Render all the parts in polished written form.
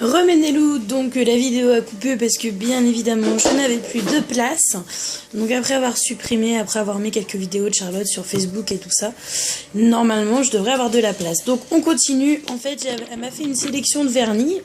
Remenez-le, donc la vidéo a coupé parce que bien évidemment je n'avais plus de place. Donc après avoir supprimé, après avoir mis quelques vidéos de Charlotte sur Facebook et tout ça, normalement je devrais avoir de la place. Donc on continue, en fait elle m'a fait une sélection de vernis.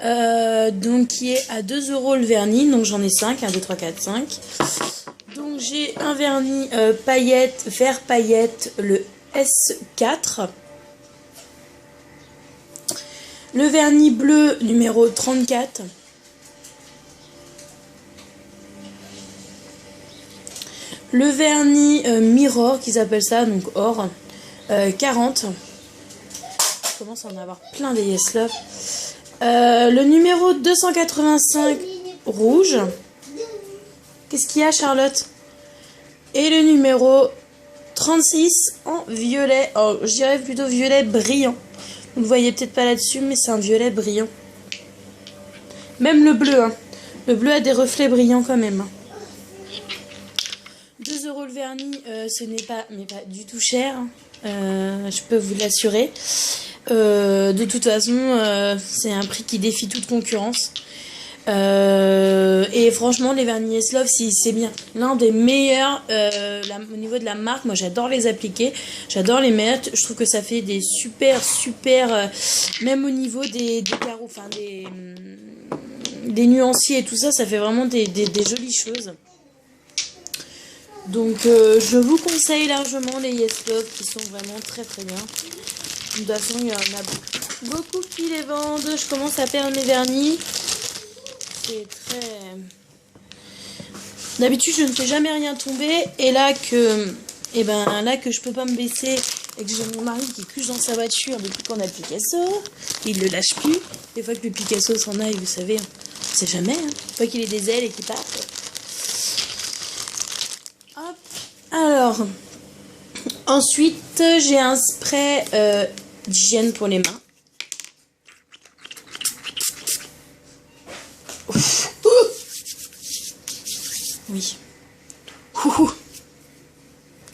Donc qui est à 2 € le vernis, donc j'en ai 5, 1, 2, 3, 4, 5. Donc j'ai un vernis paillette, vert paillette, le S4. Le vernis bleu numéro 34. Le vernis Mirror, qu'ils appellent ça, donc or, 40. Je commence à en avoir plein des Yes Love. Le numéro 285 rouge. Qu'est-ce qu'il y a, Charlotte? Et le numéro 36 en violet. Oh, je dirais plutôt violet brillant. Vous ne voyez peut-être pas là-dessus, mais c'est un violet brillant. Même le bleu. Hein. Le bleu a des reflets brillants quand même. 2 € le vernis, ce n'est pas du tout cher. Je peux vous l'assurer. De toute façon, c'est un prix qui défie toute concurrence. Et franchement, les vernis Yes Love, c'est bien. L'un des meilleurs au niveau de la marque. Moi, j'adore les appliquer. J'adore les mettre. Je trouve que ça fait des super, même au niveau des carreaux, enfin des nuanciers et tout ça, ça fait vraiment des jolies choses. Donc, je vous conseille largement les Yes Love qui sont vraiment très bien. De toute façon, il y en a beaucoup qui les vendent. Je commence à perdre mes vernis. C'est très... D'habitude, je ne fais jamais rien tomber. Et là que je peux pas me baisser et que j'ai mon mari qui couche dans sa voiture depuis qu'on a le Picasso, il le lâche plus. Des fois que le Picasso s'en aille, vous savez, on sait jamais. Hein. Des fois qu'il ait des ailes et qu'il parte. Hop. Alors, ensuite, j'ai un spray d'hygiène pour les mains. Oui.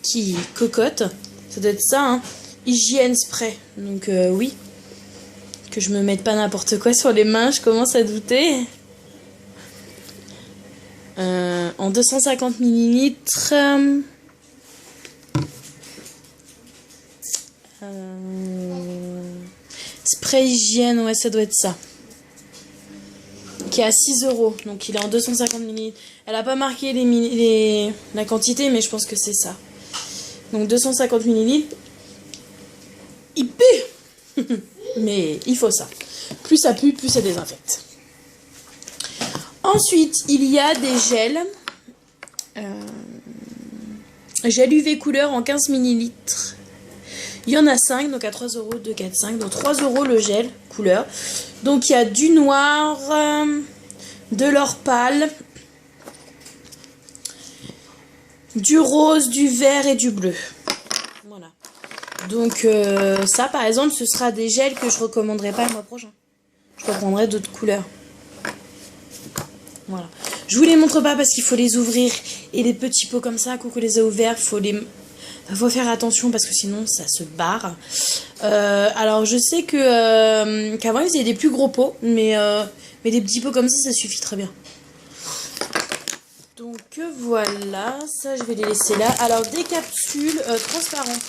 Qui cocotte. Ça doit être ça, hein. Hygiène spray. Donc oui. Que je me mette pas n'importe quoi sur les mains, je commence à douter. En 250 ml. Spray hygiène, ouais, ça doit être ça. Qui est à 6 €. Donc il est en 250 ml. Elle a pas marqué la quantité, mais je pense que c'est ça. Donc 250 ml. Il pue. Mais il faut ça. Plus ça pue, plus ça désinfecte. Ensuite, il y a des gels. Gel UV couleur en 15 ml. Il y en a 5, donc à 3 €, 2, 4, 5. Donc 3 € le gel couleur. Donc il y a du noir, de l'or pâle, du rose, du vert et du bleu. Voilà. Donc ça par exemple, ce sera des gels que je recommanderai pas le mois prochain. Je reprendrai d'autres couleurs. Voilà. Je vous les montre pas parce qu'il faut les ouvrir. Et les petits pots comme ça, quand on les a ouverts, faut faire attention parce que sinon ça se barre. Alors je sais que qu'avant ils faisaient des plus gros pots, mais des petits pots comme ça suffit très bien. Donc voilà, ça je vais les laisser là. Alors des capsules transparentes.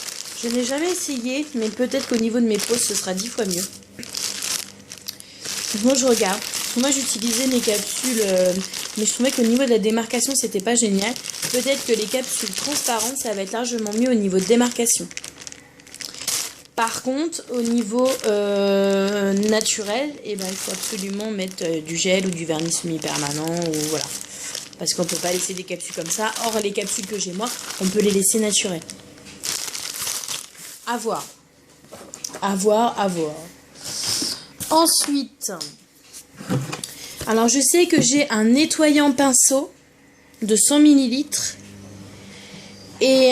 Je n'ai jamais essayé, mais peut-être qu'au niveau de mes pots ce sera 10 fois mieux. Moi je regarde. Moi j'utilisais mes capsules, mais je trouvais qu'au niveau de la démarcation c'était pas génial. Peut-être que les capsules transparentes ça va être largement mieux au niveau de démarcation. Par contre, au niveau naturel, il faut absolument mettre du gel ou du vernis semi-permanent ou voilà. Parce qu'on peut pas laisser des capsules comme ça. Or les capsules que j'ai moi, on peut les laisser naturelles. À voir. À voir. Ensuite, alors je sais que j'ai un nettoyant pinceau de 100 ml et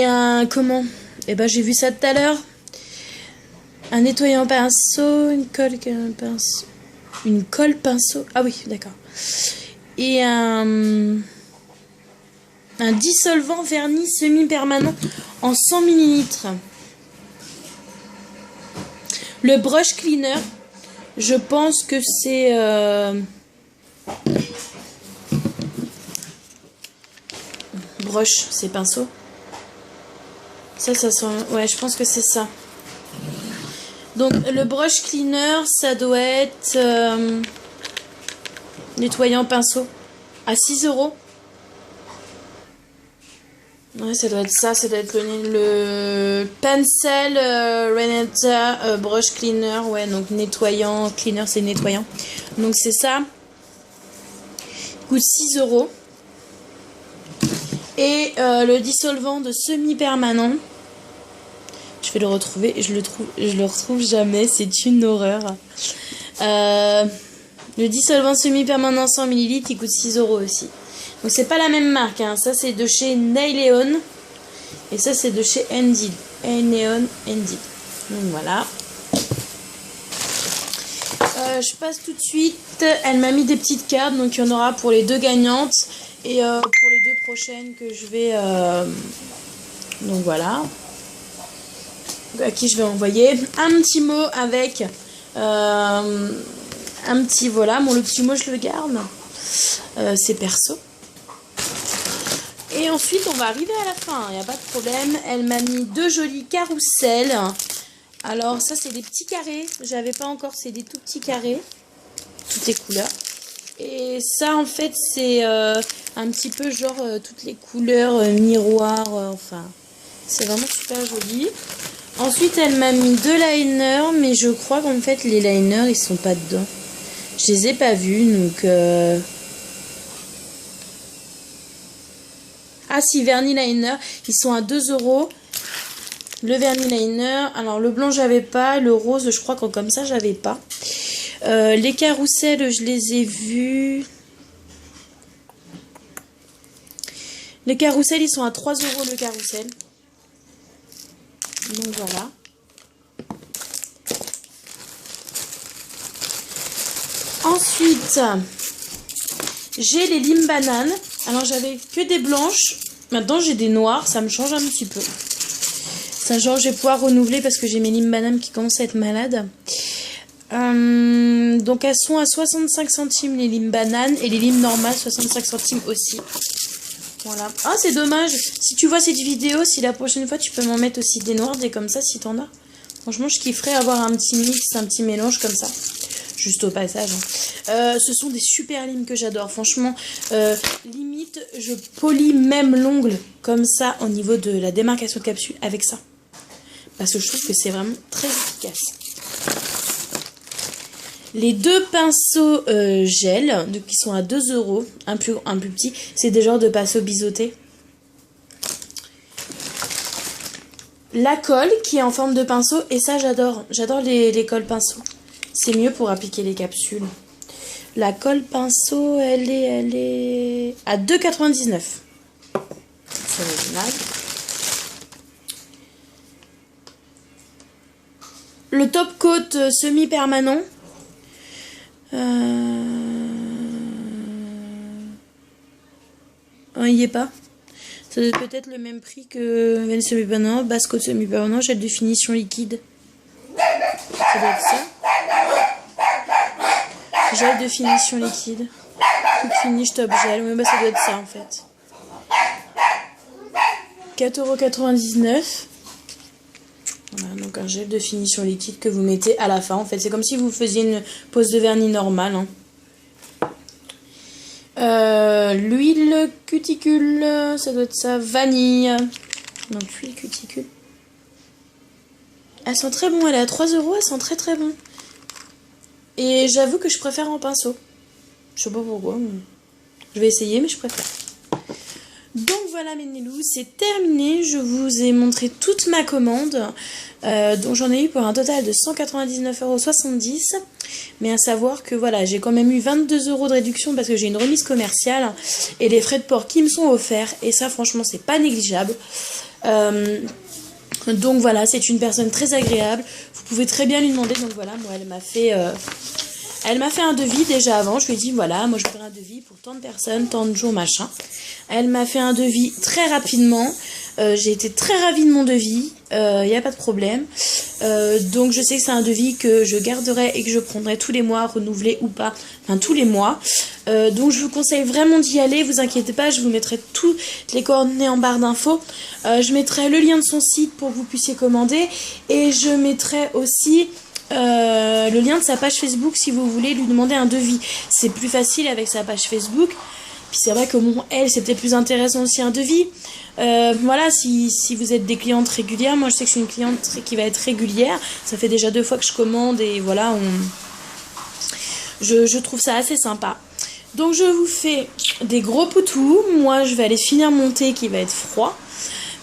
un comment? J'ai vu ça tout à l'heure. Un nettoyant pinceau, une colle pinceau. Ah oui, d'accord. Et un dissolvant vernis semi-permanent en 100 ml. Le brush cleaner, je pense que c'est... Brush, c'est pinceau. Ça sent... Ouais, je pense que c'est ça. Donc, le brush cleaner, ça doit être... nettoyant pinceau. À 6 €. Ouais, ça doit être ça. Ça doit être le Pencil Renata Brush Cleaner. Ouais, donc nettoyant. Cleaner, c'est nettoyant. Donc, c'est ça. Il coûte 6 €. Et le dissolvant de semi-permanent. Je vais le retrouver. Je le retrouve jamais. C'est une horreur. Le dissolvant semi-permanent 100 ml, il coûte 6 € aussi. Donc c'est pas la même marque. Hein. Ça c'est de chez Naileon. Et ça c'est de chez Endid. Neon Endid. Donc voilà. Je passe tout de suite. Elle m'a mis des petites cartes. Donc il y en aura pour les 2 gagnantes. Et pour les 2 prochaines que je vais... Donc voilà. À qui je vais envoyer un petit mot avec... un petit, voilà, bon le petit mot je le garde, c'est perso. Et ensuite on va arriver à la fin, il n'y a pas de problème. Elle m'a mis 2 jolis carousels. Alors ça c'est des petits carrés, j'avais pas encore, c'est des tout petits carrés, toutes les couleurs. Et ça en fait c'est un petit peu genre toutes les couleurs miroirs, enfin c'est vraiment super joli. Ensuite elle m'a mis 2 liners, mais je crois qu'en fait les liners ils sont pas dedans. Je les ai pas vus, donc... Ah si, vernis liner, ils sont à 2 €. Le vernis liner, alors le blanc j'avais pas, le rose je crois que comme ça j'avais pas. Les carousels je les ai vus. Les carousels ils sont à 3 € le carrousel. Donc voilà. Ensuite, j'ai les limes bananes. Alors, j'avais que des blanches. Maintenant, j'ai des noires. Ça me change un petit peu. Ça change, je vais pouvoir renouveler parce que j'ai mes limes bananes qui commencent à être malades. Donc, elles sont à 65 centimes les limes bananes. Et les limes normales, 65 centimes aussi. Voilà. Ah, c'est dommage. Si tu vois cette vidéo, si la prochaine fois, tu peux m'en mettre aussi des noires, des comme ça, si t'en as. Franchement, je kifferais avoir un petit mix, un petit mélange comme ça. Juste au passage. Ce sont des super limes que j'adore. Franchement, limite, je polis même l'ongle comme ça au niveau de la démarcation de capsule avec ça. Parce que je trouve que c'est vraiment très efficace. Les 2 pinceaux gel, qui sont à 2 €, un plus petit, c'est des genres de pinceaux biseautés. La colle qui est en forme de pinceau, et ça j'adore. J'adore les colles pinceaux. C'est mieux pour appliquer les capsules. La colle pinceau, elle est à 2,99 €. C'est original. Le top coat semi-permanent. Il n'y est pas. Ça doit être peut-être le même prix que le semi-permanent. Basse coat semi-permanent, gel de finition liquide. Ça doit être ça. Gel de finition liquide. Quick finish top gel. Mais bah ça doit être ça en fait. 4,99 €. Voilà, donc un gel de finition liquide que vous mettez à la fin. En fait, c'est comme si vous faisiez une pose de vernis normale. Hein. L'huile cuticule, ça doit être ça. Vanille. Donc l'huile cuticule. Elles sont très bonnes. Elle est à 3 €. Elles sont très très bonnes. Et j'avoue que je préfère en pinceau. Je sais pas pourquoi. Mais... je vais essayer, mais je préfère. Donc voilà mes Nélous, c'est terminé. Je vous ai montré toute ma commande. Donc j'en ai eu pour un total de 199,70 €. Mais à savoir que voilà, j'ai quand même eu 22 € de réduction parce que j'ai une remise commerciale. Et les frais de port qui me sont offerts. Et ça franchement c'est pas négligeable. Donc voilà, c'est une personne très agréable. Vous pouvez très bien lui demander. Donc voilà, moi elle m'a fait un devis déjà avant. Je lui ai dit voilà, moi je veux faire un devis pour tant de personnes, tant de jours, machin. Elle m'a fait un devis très rapidement. J'ai été très ravie de mon devis. Il n'y a pas de problème. Donc je sais que c'est un devis que je garderai et que je prendrai tous les mois, renouvelé ou pas, enfin tous les mois. Donc je vous conseille vraiment d'y aller, vous inquiétez pas, je vous mettrai toutes les coordonnées en barre d'infos. Je mettrai le lien de son site pour que vous puissiez commander et je mettrai aussi le lien de sa page Facebook si vous voulez lui demander un devis. C'est plus facile avec sa page Facebook. Puis c'est vrai que bon, elle, c'est peut-être plus intéressant aussi un devis. Voilà, si vous êtes des clientes régulières, moi je sais que je suis une cliente qui va être régulière. Ça fait déjà 2 fois que je commande et voilà, je trouve ça assez sympa. Donc je vous fais des gros poutous. Moi je vais aller finir mon thé qui va être froid.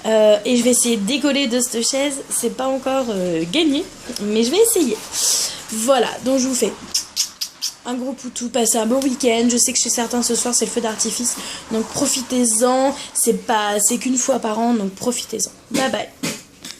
Et je vais essayer de décoller de cette chaise. C'est pas encore gagné, mais je vais essayer. Voilà, donc je vous fais un gros poutou, passez un bon week-end. Je sais que chez certains ce soir c'est le feu d'artifice, donc profitez-en. C'est qu'une fois par an, donc profitez-en. Bye bye.